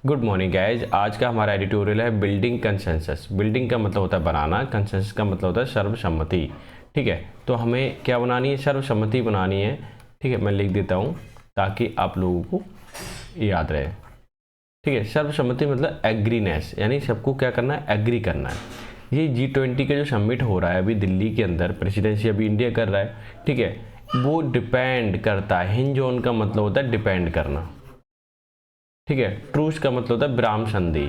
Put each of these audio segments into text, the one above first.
Good morning guys. आज का हमारा एडिटोरियल है बिल्डिंग कंसेंसस। बिल्डिंग का मतलब होता है बनाना, कंसेंसस का मतलब होता है सर्वसम्मति। ठीक है, तो हमें क्या बनानी है? सर्वसम्मति बनानी है। ठीक है, मैं लिख देता हूँ ताकि आप लोगों को याद रहे। ठीक है, सर्वसम्मति मतलब एग्रीनेस, यानी सबको क्या करना है? एग्री करना है। ये G20 का जो समिट हो रहा है अभी दिल्ली के अंदर, प्रेसिडेंसी अभी इंडिया कर रहा है। ठीक है, वो डिपेंड करता है, हिंज ऑन का मतलब होता है डिपेंड करना। ठीक है, ट्रूस का मतलब होता है विराम संधि।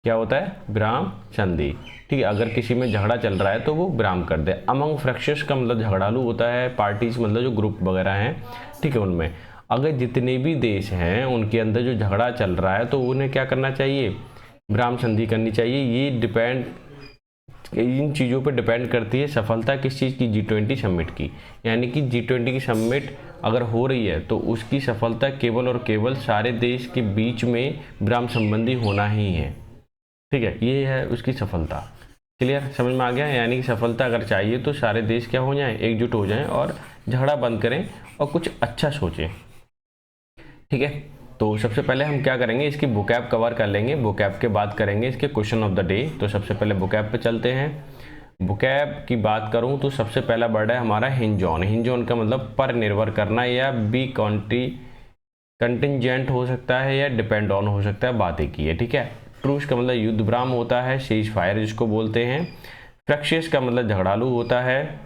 क्या होता है? विराम संधि। ठीक है, अगर किसी में झगड़ा चल रहा है तो वो विराम कर दे। अमंग फ्रैक्शंस का मतलब झगड़ालू होता है, पार्टीज मतलब जो ग्रुप वगैरह हैं। ठीक है, उनमें अगर जितने भी देश हैं उनके अंदर जो झगड़ा चल रहा है तो उन्हें क्या करना चाहिए? विराम संधि करनी चाहिए। ये डिपेंड, इन चीज़ों पर डिपेंड करती है सफलता किस चीज़ की? G20 समिट की। यानी कि G20 की समिट अगर हो रही है तो उसकी सफलता केवल और केवल सारे देश के बीच में विराम संबंधी होना ही है। ठीक है, ये है उसकी सफलता। क्लियर, समझ में आ गया? यानी कि सफलता अगर चाहिए तो सारे देश क्या हो जाएं? एकजुट हो जाएं और झगड़ा बंद करें और कुछ अच्छा सोचें। ठीक है, तो सबसे पहले हम क्या करेंगे? इसकी वोकैब कवर कर लेंगे, वोकैब के बाद करेंगे इसके क्वेश्चन ऑफ द डे। तो सबसे पहले वोकैब पे चलते हैं। वोकैब की बात करूं तो सबसे पहला वर्ड है हमारा हिंज ऑन। हिंज ऑन का मतलब पर निर्भर करना या बी कंटिजेंट हो सकता है या डिपेंड ऑन हो सकता है, बात एक ही है। ठीक है, ट्रूस का मतलब युद्ध विराम होता है, सीज फायर जिसको बोलते हैं। फ्रैक्शियस का मतलब झगड़ालू होता है।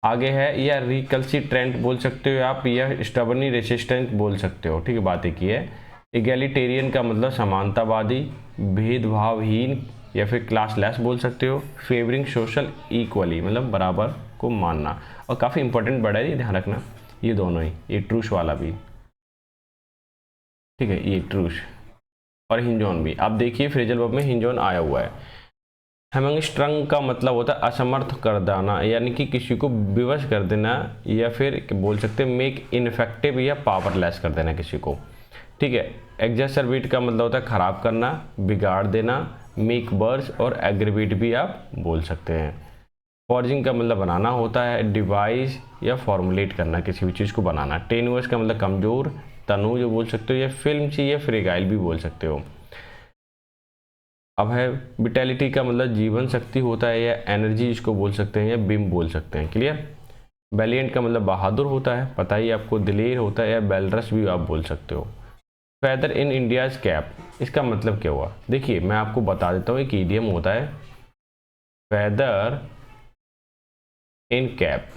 आगे है या रिकल्सिट्रेंट बोल सकते हो आप, या स्टबर्नी रेसिस्टेंट बोल सकते हो। ठीक है, बात एक ही है। इगैलिटेरियन का मतलब समानतावादी, भेदभावहीन या फिर क्लासलेस बोल सकते हो। फेवरिंग सोशल इक्वली मतलब बराबर को मानना। और काफ़ी इंपॉर्टेंट वर्ड है ये, ध्यान रखना ये दोनों ही, ये ट्रूस वाला भी। ठीक है, ये ट्रूस और हिंजॉन भी। आप देखिए फ्रेजल वर्ब में हिंजॉन आया हुआ है। हैमस्ट्रंग का मतलब होता है असमर्थ कर देना, यानी कि किसी को विवश कर देना, या फिर बोल सकते हैं मेक इनफेक्टिव या पावरलेस कर देना किसी को। ठीक है, एग्जैसरबेट का मतलब होता है खराब करना, बिगाड़ देना। मेक वर्स और एग्रीवेट भी आप बोल सकते हैं। फॉर्जिंग का मतलब बनाना होता है, डिवाइस या फॉर्मुलेट करना, किसी भी चीज़ को बनाना। टेनुअस का मतलब कमज़ोर, तनु जो बोल सकते हो, या फिल्म ची या फ्रेगाइल भी बोल सकते हो। अब है विटेलिटी का मतलब जीवन शक्ति होता है, या एनर्जी इसको बोल सकते हैं, या बिम बोल सकते हैं। क्लियर। वैलिएंट का मतलब बहादुर होता है, पता ही आपको, दिलेर होता है, या बेलरस भी आप बोल सकते हो। फेदर इन इंडियाज कैप, इसका मतलब क्या हुआ? देखिए मैं आपको बता देता हूँ, एक ईडियम होता है फेदर इन कैप।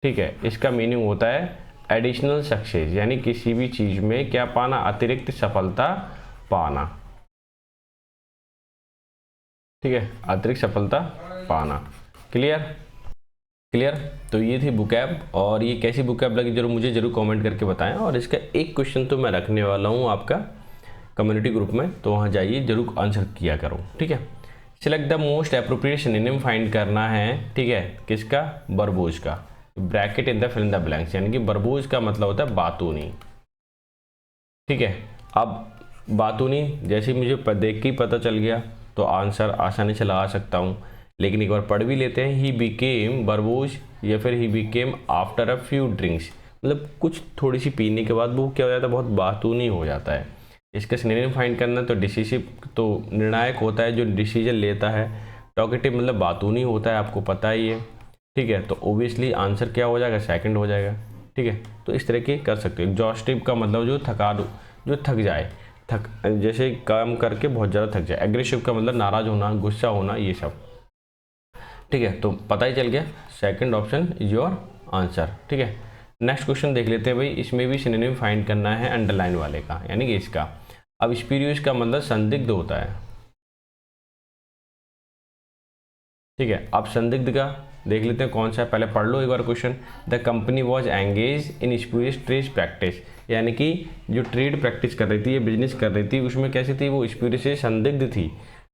ठीक है, इसका मीनिंग होता है एडिशनल सक्सेस, यानी किसी भी चीज़ में क्या पाना? अतिरिक्त सफलता पाना। ठीक है, अतिरिक्त सफलता पाना। क्लियर। क्लियर, तो ये थी बुकैब। और ये कैसी बुकैब लगी जरूर मुझे कमेंट करके बताएं। और इसका एक क्वेश्चन तो मैं रखने वाला हूँ आपका कम्युनिटी ग्रुप में, तो वहाँ जाइए जरूर आंसर किया करो। ठीक है, select the most appropriate synonym find करना है। ठीक है, किसका? बरबोज का। Bracket in the fill in the blanks, यानी कि बरबोज का मतलब होता है बातूनी। ठीक है, अब बातूनी जैसे मुझे देख के ही पता चल गया तो आंसर आसानी से लगा सकता हूँ। लेकिन एक बार पढ़ भी लेते हैं। ही बिकेम बरबोज, या फिर he became after a few drinks, मतलब कुछ थोड़ी सी पीने के बाद वो क्या हो जाता है? बहुत बातूनी हो जाता है। इसका सिनोनिम फाइंड करना तो डिसिसिव, तो निर्णायक होता है जो डिसीजन लेता है। टॉकेटिव मतलब बातूनी होता है, आपको पता ही है। ठीक है, तो ओबियसली आंसर क्या हो जाएगा? सेकंड हो जाएगा। ठीक है, तो इस तरह के कर सकते हो। एग्जॉस्टिव का मतलब जो थक जाए, जैसे काम करके बहुत ज़्यादा थक जाए। एग्रेसिव का मतलब नाराज होना, गुस्सा होना, ये सब। ठीक है, तो पता ही चल गया, second option is your answer. ठीक है, नेक्स्ट क्वेश्चन देख लेते हैं भाई। इसमें भी सिनोनिम फाइंड करना है अंडरलाइन वाले का, यानी कि इसका। अब स्पिरियस का मतलब संदिग्ध होता है। ठीक है, अब संदिग्ध का देख लेते हैं कौन सा है, पहले पढ़ लो एक बार question. The company was engage in spurious trade practice, यानी कि जो ट्रेड प्रैक्टिस कर रही थी या बिजनेस कर रही थी उसमें कैसी थी? वो स्पूरियस से संदिग्ध थी।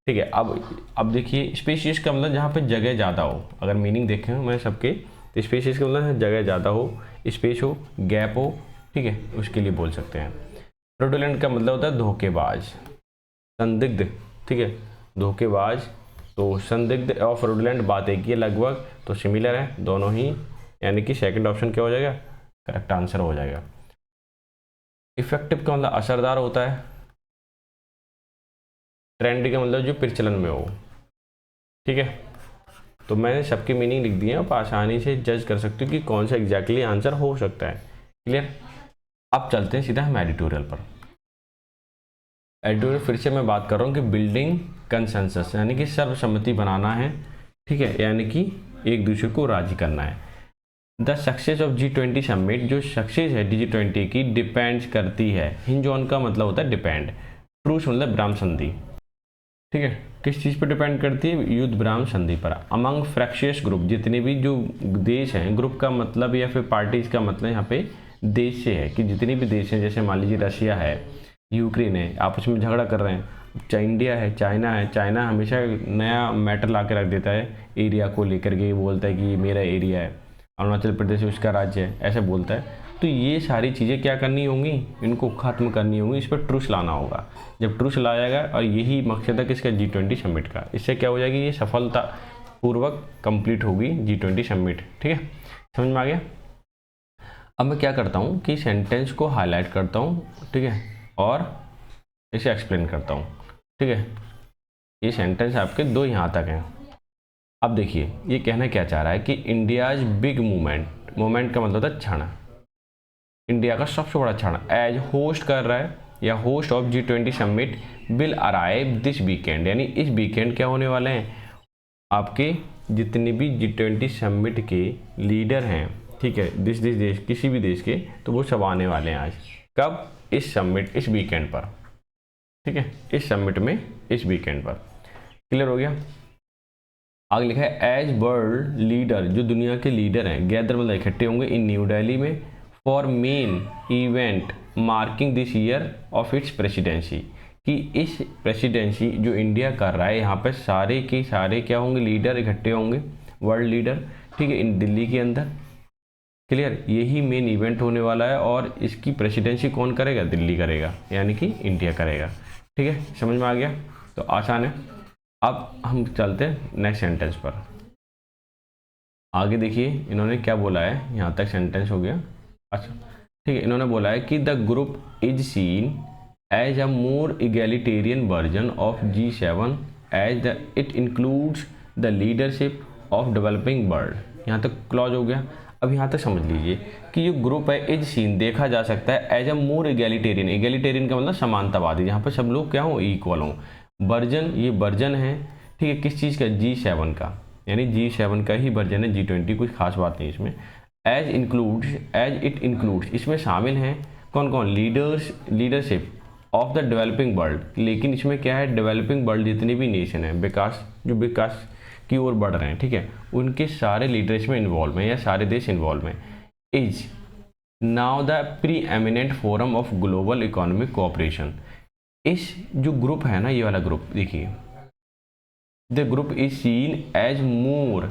ठीक है, अब देखिए स्पेशियस का मतलब जहाँ पे जगह ज़्यादा हो। अगर मीनिंग देखें मैं सबके, तो स्पेशियस का मतलब जगह ज़्यादा हो, स्पेस हो, गैप हो। ठीक है, उसके लिए बोल सकते हैं। फ्रॉडुलेंट का मतलब होता है धोखेबाज, संदिग्ध। ठीक है, धोखेबाज। तो संदिग्ध और फ्रॉडुलेंट बात एक ही है लगभग, तो सिमिलर है दोनों ही, यानी कि सेकंड ऑप्शन क्या हो जाएगा? करेक्ट आंसर हो जाएगा। इफेक्टिव का मतलब असरदार होता है। ट्रेंड का मतलब जो प्रचलन में हो, ठीक है। तो मैंने सबके मीनिंग लिख दिए हैं, आप आसानी से जज कर सकते हो कि कौन सा एग्जैक्टली आंसर हो सकता है। क्लियर। अब चलते हैं सीधा हम एडिटोरियल पर। एडिटोरियल फिर से मैं बात कर रहा हूँ कि बिल्डिंग कंसेंसस यानी कि सर्वसम्मति बनाना है, ठीक है, यानी कि एक दूसरे को राजी करना है। The success of G20 summit, जो सक्सेस है G20 की, डिपेंड्स करती है, हिंज ऑन का मतलब होता है डिपेंड, ट्रूस मतलब विराम संधि, ठीक है, किस चीज़ पर डिपेंड करती है, युद्ध विराम संधि पर। अमंग फ्रैक्शियस ग्रुप, जितने भी जो देश हैं, ग्रुप का मतलब या फिर पार्टीज का मतलब यहाँ पे देश से है कि जितने भी देश हैं, जैसे मान लीजिए रशिया है, यूक्रेन है, आपस में झगड़ा कर रहे हैं, इंडिया है, चाइना हमेशा नया मैटर ला के रख देता है एरिया को लेकर के, बोलता है कि ये मेरा एरिया है, अरुणाचल प्रदेश उसका राज्य है, ऐसे बोलता है। तो ये सारी चीज़ें क्या करनी होंगी, इनको खत्म करनी होंगी, इस पर ट्रूस लाना होगा। जब ट्रूस लाया जाएगा, और यही मकसद है किसका, G20 समिट का, इससे क्या हो जाएगी, ये सफलता पूर्वक कंप्लीट होगी G20 समिट, ठीक है, समझ में आ गया। अब मैं क्या करता हूँ कि सेंटेंस को हाईलाइट करता हूँ, ठीक है, और इसे एक्सप्लेन करता हूँ, ठीक है। ये सेंटेंस आपके दो यहाँ तक हैं। अब देखिए ये कहना क्या चाह रहा है कि इंडियाज बिग मूवमेंट का मतलब होता है क्षण, इंडिया का सबसे बड़ा क्षण एज होस्ट कर रहा है या host of G20 summit will arrive this weekend, यानी इस वीकेंड क्या होने वाले हैं, आपके जितने भी G20 समिट के लीडर हैं, ठीक है, दिस देश, किसी भी देश के, तो वो सब आने वाले हैं आज। कब, इस समिट, इस वीकेंड पर, ठीक है, इस समिट में, इस वीकेंड पर। क्लियर हो गया। आगे लिखा है एज वर्ल्ड लीडर, जो दुनिया के लीडर हैं, गैदर मतलब इकट्ठे होंगे इन न्यू दिल्ली में for main event marking this year of its presidency, कि इस प्रेसिडेंसी जो इंडिया कर रहा है, यहाँ पे सारे के सारे क्या होंगे, लीडर इकट्ठे होंगे, वर्ल्ड लीडर, ठीक है, इन दिल्ली के अंदर। क्लियर, यही मेन इवेंट होने वाला है और इसकी प्रेसिडेंसी कौन करेगा, दिल्ली करेगा, यानी कि इंडिया करेगा, ठीक है, समझ में आ गया। तो आसान है। अब हम चलते हैं नेक्स्ट सेंटेंस पर। आगे देखिए इन्होंने क्या बोला है, यहाँ तक सेंटेंस हो गया। अच्छा ठीक है, इन्होंने बोला है कि the group is seen as a more egalitarian version of G7 as it includes the leadership of developing world. यहाँ तक क्लॉज हो गया। अब यहाँ तक समझ लीजिए कि ये ग्रुप है, इज सीन देखा जा सकता है, as a more egalitarian, egalitarian का मतलब समानतावादी, जहाँ पर सब लोग क्या हो, इक्वल हों। वर्जन, ये वर्जन है, ठीक है, किस चीज़ का, G7 का, यानी G7 का ही वर्जन है, G20 कुछ खास बात नहीं इसमें। As includes, as it includes, इसमें शामिल हैं कौन कौन, leadership of the developing world, लेकिन इसमें क्या है, डेवलपिंग वर्ल्ड जितने भी नेशन हैं, जो विकास की ओर बढ़ रहे हैं, ठीक है, उनके सारे लीडर्स में इन्वॉल्व हैं या सारे देश इन्वॉल्व हैं। Is now the preeminent forum of global economic cooperation. इस जो ग्रुप है ना, ये वाला ग्रुप देखिए, the group is seen as more,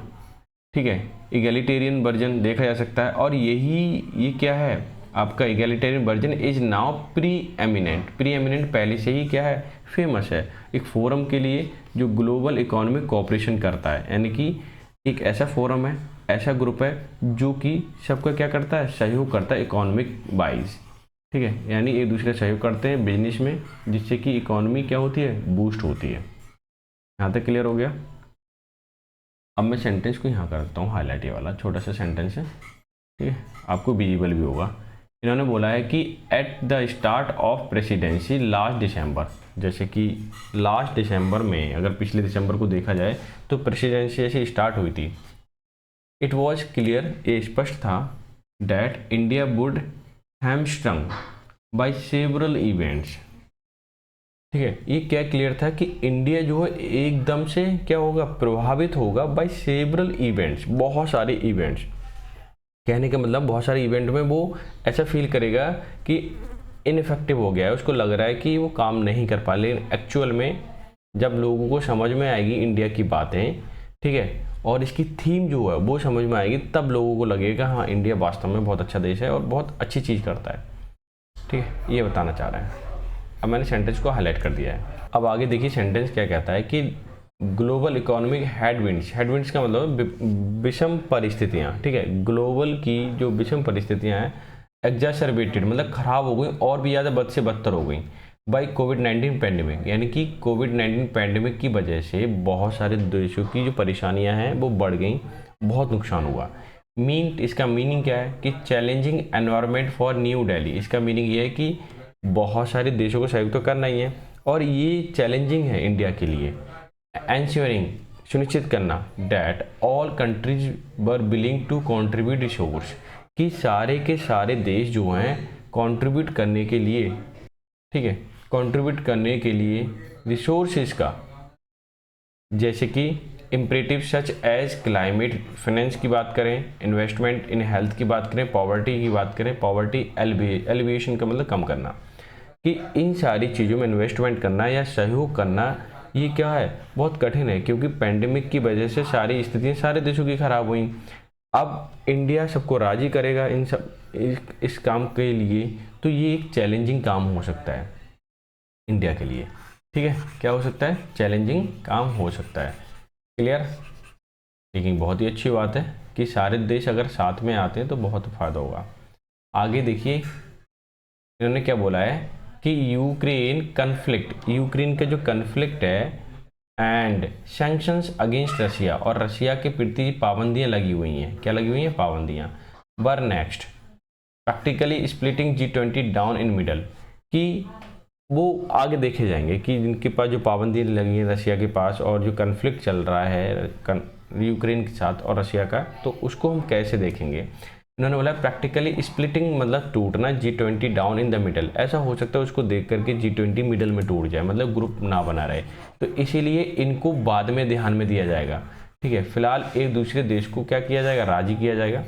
ठीक है, इगैलिटेरियन वर्जन देखा जा सकता है, और ये क्या है आपका, egalitarian version is now pre eminent पहले से ही क्या है, फेमस है, एक फोरम के लिए जो ग्लोबल इकोनॉमिक कोऑपरेशन करता है, यानी कि एक ऐसा फोरम है, ऐसा ग्रुप है जो कि सबका क्या करता है, सहयोग करता है इकोनॉमिक वाइज, ठीक है, यानी एक दूसरे का सहयोग करते हैं बिजनेस में, जिससे कि इकोनॉमी क्या होती है, बूस्ट होती है। यहाँ तक क्लियर हो गया। अब मैं सेंटेंस को यहाँ करता हूँ हाईलाइट, ये वाला छोटा सा सेंटेंस है, ठीक है, आपको विजिबल भी होगा। इन्होंने बोला है कि at the start of presidency last December, जैसे कि लास्ट दिसंबर में, अगर पिछले दिसंबर को देखा जाए तो प्रेसिडेंसी ऐसे स्टार्ट हुई थी। इट वॉज क्लियर, ये स्पष्ट था, that India would hamstrung by several events, ठीक है, ये क्या क्लियर था कि इंडिया जो है एकदम से क्या होगा, प्रभावित होगा बाय सेवरल इवेंट्स, बहुत सारे इवेंट्स, कहने का मतलब बहुत सारे इवेंट में वो ऐसा फील करेगा कि इनफेक्टिव हो गया है, उसको लग रहा है कि वो काम नहीं कर पा, लेकिन एक्चुअल में जब लोगों को समझ में आएगी इंडिया की बातें, ठीक है, और इसकी थीम जो है वो समझ में आएगी, तब लोगों को लगेगा हाँ इंडिया वास्तव में बहुत अच्छा देश है और बहुत अच्छी चीज़ करता है, ठीक है, ये बताना चाह रहे हैं। अब मैंने सेंटेंस को हाईलाइट कर दिया है। अब आगे देखिए सेंटेंस क्या कहता है कि ग्लोबल इकोनॉमिक हेडविंड्स का मतलब विषम परिस्थितियाँ, ठीक है, ग्लोबल की जो विषम परिस्थितियाँ हैं, एग्जैसरबेटेड मतलब खराब हो गई और भी ज़्यादा बद से बदतर हो गई, बाई कोविड-19 पैंडेमिक, यानी कि कोविड-19 पैंडेमिक की वजह से बहुत सारे देशों की जो परेशानियां हैं वो बढ़ गई, बहुत नुकसान हुआ। इसका मीनिंग क्या है कि challenging environment for new Delhi. इसका मीनिंग ये है कि बहुत सारे देशों को सहयोग तो करना ही है और ये चैलेंजिंग है इंडिया के लिए। एंश्योरिंग, सुनिश्चित करना, that all countries were willing to contribute resource, कि सारे के सारे देश जो हैं कंट्रीब्यूट करने के लिए, ठीक है, कंट्रीब्यूट करने के लिए रिसोर्सेज का, जैसे कि imperative such as climate finance की बात करें, इन्वेस्टमेंट इन हेल्थ की बात करें, पॉवर्टी की बात करें, पॉवर्टी एलिविएशन का मतलब कम करना, कि इन सारी चीज़ों में इन्वेस्टमेंट करना या सहयोग करना, ये क्या है, बहुत कठिन है, क्योंकि पैंडेमिक की वजह से सारी स्थितियाँ सारे देशों की खराब हुई। अब इंडिया सबको राजी करेगा इन सब इस काम के लिए, तो ये एक चैलेंजिंग काम हो सकता है इंडिया के लिए। ठीक है, क्या हो सकता है, चैलेंजिंग काम हो सकता है। क्लियर। लेकिन बहुत ही अच्छी बात है कि सारे देश अगर साथ में आते हैं तो बहुत फ़ायदा होगा। आगे देखिए इन्होंने क्या बोला है कि यूक्रेन का जो कन्फ्लिक्ट है एंड सैंक्शंस अगेंस्ट रशिया, और रशिया के प्रति पाबंदियां लगी हुई हैं। क्या लगी हुई हैं, पाबंदियां। बर next practically splitting G20 down in middle, कि वो आगे देखे जाएंगे कि जिनके पास जो पाबंदियां लगी हैं रशिया के पास और जो कन्फ्लिक्ट चल रहा है यूक्रेन के साथ और रशिया का, तो उसको हम कैसे देखेंगे। इन्होंने बोला प्रैक्टिकली स्प्लिटिंग मतलब टूटना, G20 down in the middle, ऐसा हो सकता है उसको देख करके G20 मिडल में टूट जाए, मतलब ग्रुप ना बना रहे, तो इसीलिए इनको बाद में ध्यान में दिया जाएगा। ठीक है, फिलहाल एक दूसरे देश को क्या किया जाएगा, राजी किया जाएगा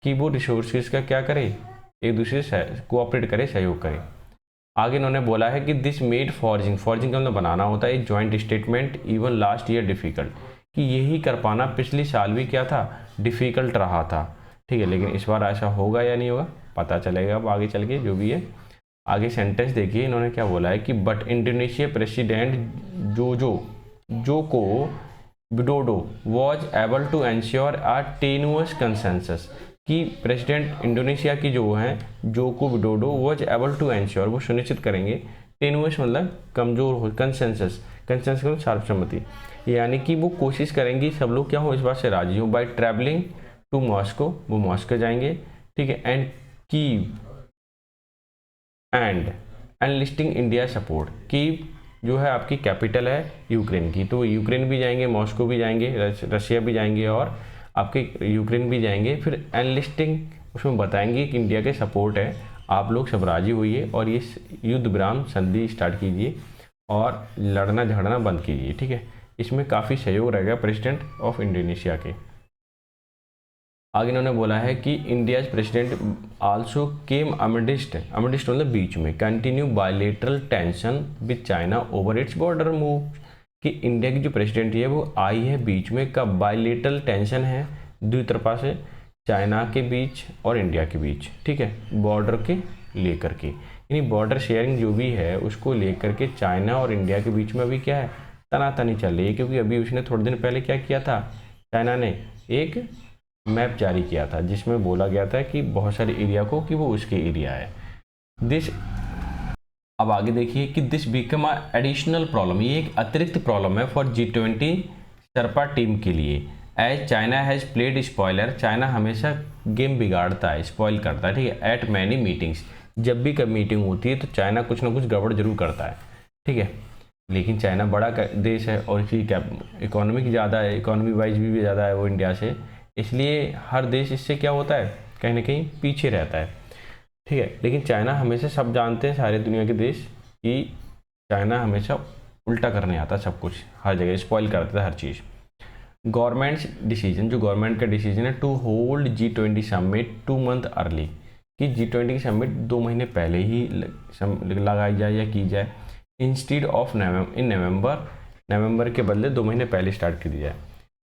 कि वो रिसोर्सेज का क्या करे, एक दूसरे से कोऑपरेट करे, सहयोग करे। आगे इन्होंने बोला है कि दिस मेड फॉर्जिंग का मतलब बनाना होता है, joint statement even last year difficult, कि यही कर पाना पिछले साल भी क्या था, डिफिकल्ट रहा था। ठीक है, लेकिन इस बार ऐसा होगा या नहीं होगा पता चलेगा अब आगे चल के, जो भी है। आगे सेंटेंस देखिए इन्होंने क्या बोला है कि but Indonesia president Joko Widodo was able to ensure a tenuous consensus, कि प्रेसिडेंट इंडोनेशिया की जो हैं Joko Widodo was able to ensure, वो सुनिश्चित करेंगे, टेनुअस मतलब कमजोर हो, कंसेंसस मतलब सर्वसम्मति, यानी कि वो कोशिश करेंगी सब लोग क्या हो, इस बात से राजी हो, बाय ट्रैवलिंग टू मॉस्को, वो मॉस्को जाएंगे। ठीक है, and Kyiv and enlisting India support, Kyiv जो है आपकी कैपिटल है यूक्रेन की, तो यूक्रेन भी जाएंगे, मॉस्को भी जाएंगे, रशिया भी जाएंगे और आपके यूक्रेन भी जाएंगे। फिर एनलिस्टिंग उसमें बताएंगे कि इंडिया के सपोर्ट है, आप लोग सब राजी होइए और ये युद्ध विराम संधि स्टार्ट कीजिए और लड़ना झगड़ना बंद कीजिए। ठीक है, इसमें काफ़ी सहयोग रहेगा प्रेसिडेंट ऑफ इंडोनेशिया के। आगे इन्होंने बोला है कि इंडिया प्रेसिडेंट आल्सो केम अमिडिस्ट मतलब बीच में, continue bilateral tension with China over its border move, कि इंडिया की जो प्रेसिडेंट है वो आई है बीच में, कब, बायलेटरल टेंशन है द्वितरफा से चाइना के बीच और इंडिया के बीच। ठीक है, बॉर्डर के लेकर के, यानी बॉर्डर शेयरिंग जो भी है उसको लेकर के चाइना और इंडिया के बीच में अभी क्या है, तनातनी चल रही है, क्योंकि अभी उसने थोड़े दिन पहले क्या किया था, चाइना ने एक मैप जारी किया था जिसमें बोला गया था कि बहुत सारे एरिया को कि वो उसके एरिया है। दिस, अब आगे देखिए कि this become a additional problem, ये एक अतिरिक्त प्रॉब्लम है फॉर G20 शर्पा टीम के लिए, as China has played spoiler, China हमेशा गेम बिगाड़ता है, स्पॉइल करता है। ठीक है, एट मैनी मीटिंग्स, जब भी कब मीटिंग होती है तो चाइना कुछ ना कुछ गड़बड़ जरूर करता है। ठीक है, लेकिन चाइना बड़ा देश है और इसकी इकोनॉमिक ज़्यादा है, इकोनॉमी वाइज भी ज़्यादा है वो इंडिया से, इसलिए हर देश इससे क्या होता है, कहीं ना कहीं पीछे रहता है। ठीक है, लेकिन चाइना हमेशा, सब जानते हैं सारे दुनिया के देश कि चाइना हमेशा उल्टा करने आता है सब कुछ, हर जगह स्पॉइल कर देता है हर चीज़। गवर्नमेंट्स डिसीजन, जो गवर्नमेंट का डिसीजन है to hold G20 summit 2 month early, कि G20 की समिट 2 महीने पहले ही लगाई जाए या की जाए, इंस्टीड ऑफ नवंबर के बदले 2 महीने पहले स्टार्ट कर दी जाए।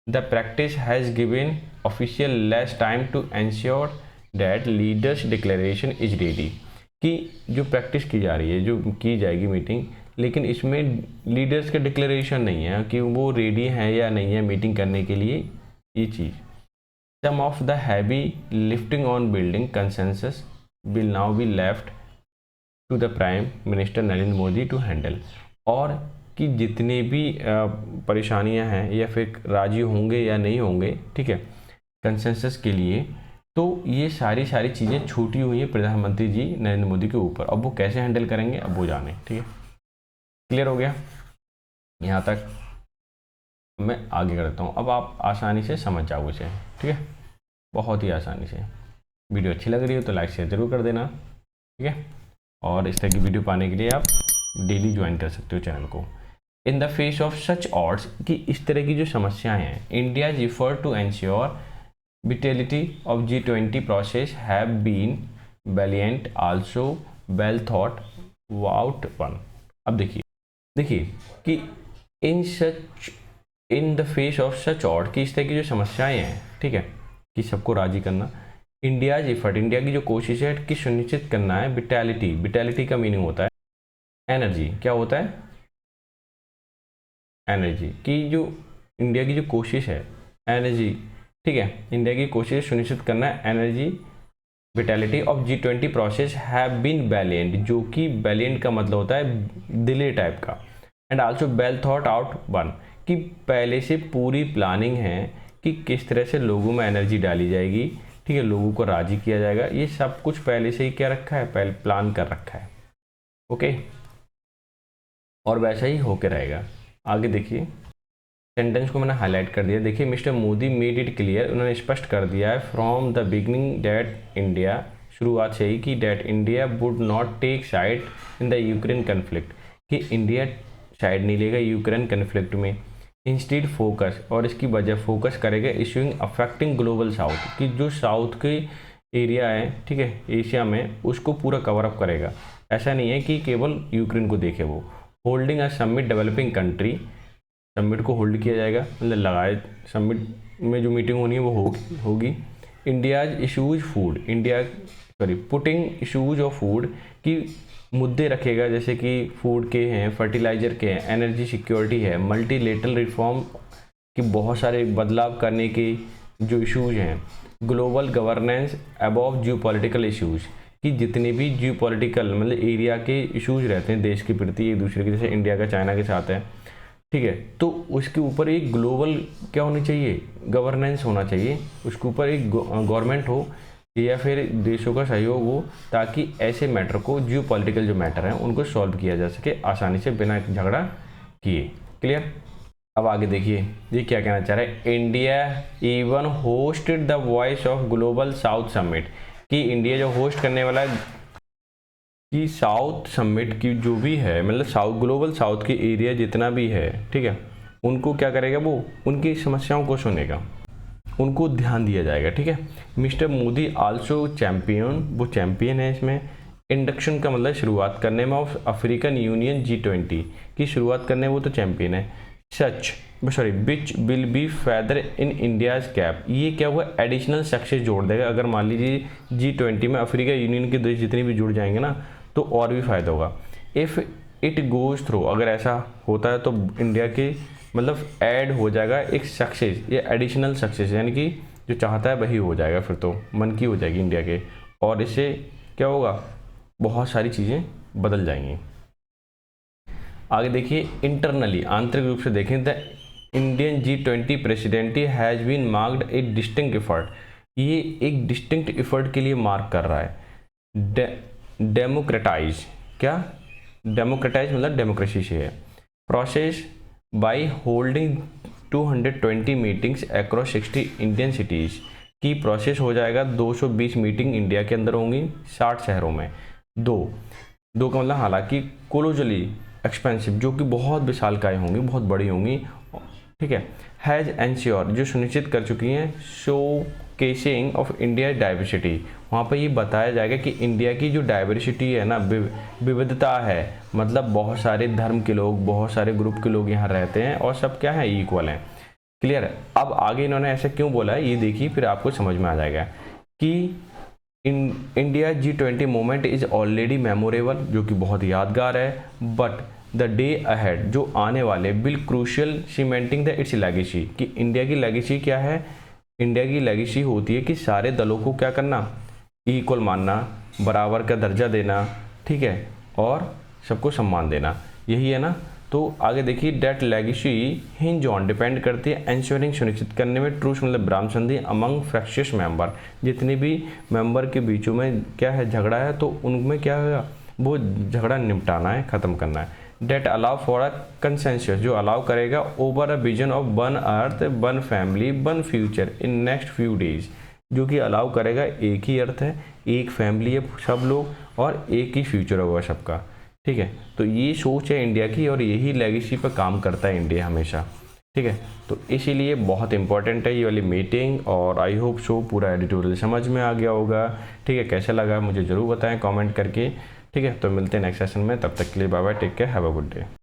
The practice has given official less time to ensure that leaders declaration is ready, कि जो प्रैक्टिस की जा रही है, जो की जाएगी मीटिंग, लेकिन इसमें लीडर्स का डिक्लेरेशन नहीं है कि वो रेडी हैं या नहीं है मीटिंग करने के लिए, ये चीज़। Some of the heavy lifting on building consensus will now be left to the prime minister Narendra Modi to handle, और कि जितने भी परेशानियां हैं या फिर राजी होंगे या नहीं होंगे, ठीक है, कंसेंसस के लिए, तो ये सारी चीज़ें छूटी हुई हैं प्रधानमंत्री जी नरेंद्र मोदी के ऊपर। अब वो कैसे हैंडल करेंगे अब वो जाने, ठीक है। क्लियर हो गया यहाँ तक? मैं आगे करता हूँ, अब आप आसानी से समझ जाओगे इसे, ठीक है, बहुत ही आसानी से। वीडियो अच्छी लग रही हो तो लाइक शेयर जरूर कर देना, ठीक है, और इस तरह की वीडियो पाने के लिए आप डेली ज्वाइन कर सकते हो चैनल को। In the face of such odds, कि इस तरह की जो समस्याएं हैं, India is effort to ensure vitality of G20 process have been valiant, also well thought out one। अब देखिए कि इन the face of such odd, कि इस तरह की जो समस्याएं हैं, ठीक है, कि सबको राजी करना, इंडिया एफर्ट, इंडिया की जो कोशिश है कि सुनिश्चित करना है विटैलिटी, विटैलिटी का मीनिंग होता है एनर्जी, क्या होता है एनर्जी, की जो इंडिया की जो कोशिश है एनर्जी, ठीक है, इंडिया की कोशिश सुनिश्चित करना है energy vitality of G20 process have been valiant, जो कि वैलिएंट का मतलब होता है दिले टाइप का, and also well thought out one, कि पहले से पूरी प्लानिंग है कि किस तरह से लोगों में एनर्जी डाली जाएगी, ठीक है, लोगों को राजी किया जाएगा, ये सब कुछ पहले से ही क्या रखा है, पहले प्लान कर रखा है, ओके, और वैसा ही होके रहेगा। आगे देखिए, सेंटेंस को मैंने हाईलाइट कर दिया। देखिए, mister Modi made it clear, उन्होंने स्पष्ट कर दिया है from the beginning that India, शुरुआत से ही, कि that India would not take side in the Ukraine conflict, कि इंडिया साइड नहीं लेगा यूक्रेन कन्फ्लिक्ट में, इंस्टीड फोकस, और इसकी वजह फोकस करेगा इशूइंग अफेक्टिंग ग्लोबल साउथ, कि जो साउथ के एरिया है, ठीक है, एशिया में, उसको पूरा कवर अप करेगा। ऐसा नहीं है कि केवल यूक्रेन को देखे वो। Holding a summit developing country, summit को होल्ड किया जाएगा, मतलब लगाए समिट में जो मीटिंग होनी है वो होगी। India's issues food, India putting issues of food, की मुद्दे रखेगा, जैसे कि फूड के हैं, फर्टिलाइजर के हैं, एनर्जी सिक्योरिटी है, मल्टीलेटरल रिफॉर्म की बहुत सारे बदलाव करने के जो इशूज हैं, ग्लोबल गवर्नेंस अबव जियो पॉलिटिकल इशूज, कि जितने भी जियो पॉलिटिकल मतलब एरिया के इशूज रहते हैं देश के प्रति एक दूसरे के, जैसे इंडिया का चाइना के साथ है, ठीक है, तो उसके ऊपर एक ग्लोबल क्या होनी चाहिए, गवर्नेंस होना चाहिए, उसके ऊपर एक गवर्नमेंट हो या फिर देशों का सहयोग हो, ताकि ऐसे मैटर को, जियो पॉलिटिकल जो मैटर हैं उनको सॉल्व किया जा सके आसानी से बिना झगड़ा किए। क्लियर? अब आगे देखिए ये क्या कहना चाह रहा है, India even hosted the voice of global south summit, कि इंडिया जो होस्ट करने वाला है कि साउथ समिट की जो भी है, मतलब साउथ ग्लोबल साउथ के एरिया जितना भी है, ठीक है, उनको क्या करेगा, वो उनकी समस्याओं को सुनेगा, उनको ध्यान दिया जाएगा, ठीक है। मिस्टर मोदी आल्सो चैम्पियन, वो चैम्पियन है इसमें, इंडक्शन का मतलब शुरुआत करने में ऑफ अफ्रीकन यूनियन G20 की शुरुआत करने वो तो चैम्पियन है। Which will be feather in India's cap, ये क्या हुआ, एडिशनल सक्सेस जोड़ देगा। अगर मान लीजिए G20 में अफ्रीका यूनियन के देश जितने भी जुड़ जाएंगे ना, तो और भी फायदा होगा। इफ़ इट गोज थ्रू, अगर ऐसा होता है तो इंडिया के मतलब ऐड हो जाएगा एक सक्सेस, ये एडिशनल सक्सेस, यानी कि जो चाहता है वही हो जाएगा, फिर तो मन की हो जाएगी इंडिया के, और इससे क्या होगा, बहुत सारी चीज़ें बदल जाएंगी। आगे देखिए, इंटरनली आंतरिक रूप से देखें, the Indian G20 presidency has been marked a distinct effort, ये एक डिस्टिंक्ट एफर्ट के लिए मार्क कर रहा है। डेमोक्रेटाइज, क्या डेमोक्रेटाइज मतलब डेमोक्रेसी से है, process by holding 220 meetings across 60 Indian cities, की प्रोसेस हो जाएगा 220 मीटिंग इंडिया के अंदर होंगी 60 शहरों में। दो का मतलब हालांकि कोलोजली एक्सपेंसिव, जो कि बहुत विशालकाय होंगी, बहुत बड़ी होंगी, ठीक है। हैज़ एंश्योर, जो सुनिश्चित कर चुकी हैं, show casing of India diversity, वहाँ पर ये बताया जाएगा कि इंडिया की जो डाइवर्सिटी है ना, विविधता है, मतलब बहुत सारे धर्म के लोग, बहुत सारे ग्रुप के लोग यहाँ रहते हैं और सब क्या है, इक्वल हैं। क्लियर है? अब आगे इन्होंने ऐसा क्यों बोला है ये देखिए, फिर आपको समझ में आ जाएगा कि India G20 moment is already memorable, जो कि बहुत यादगार है, बट द डे अहेड, जो आने वाले, will crucial cementing the it's legacy, कि इंडिया की लेगेसी क्या है, इंडिया की लेगेसी होती है कि सारे दलों को क्या करना, इक्वल मानना, बराबर का दर्जा देना, ठीक है, और सबको सम्मान देना, यही है ना। तो आगे देखिए, that legacy hinge on depend करती है एंश्योरिंग सुनिश्चित करने में ट्रूथ मतलब ब्राह्म संधि अमंग फ्रैक्शियस मेंबर, जितने भी मेंबर के बीचों में क्या है झगड़ा है तो उनमें क्या होगा, वो झगड़ा निपटाना है, ख़त्म करना है। That allow for a consensus, जो अलाउ करेगा over a vision of one earth one family one future in next few days, जो कि अलाउ करेगा एक ही अर्थ है, एक फैमिली है सब लोग, और एक ही फ्यूचर होगा सबका, ठीक है। तो ये सोच है इंडिया की और यही लेगेसी पर काम करता है इंडिया हमेशा, ठीक है। तो इसीलिए बहुत इंपॉर्टेंट है ये वाली मीटिंग, और आई होप सो पूरा एडिटोरियल समझ में आ गया होगा, ठीक है। कैसा लगा मुझे ज़रूर बताएं कमेंट करके, ठीक है। तो मिलते हैं नेक्स्ट सेशन में, तब तक के लिए bye bye, take care, have a good day.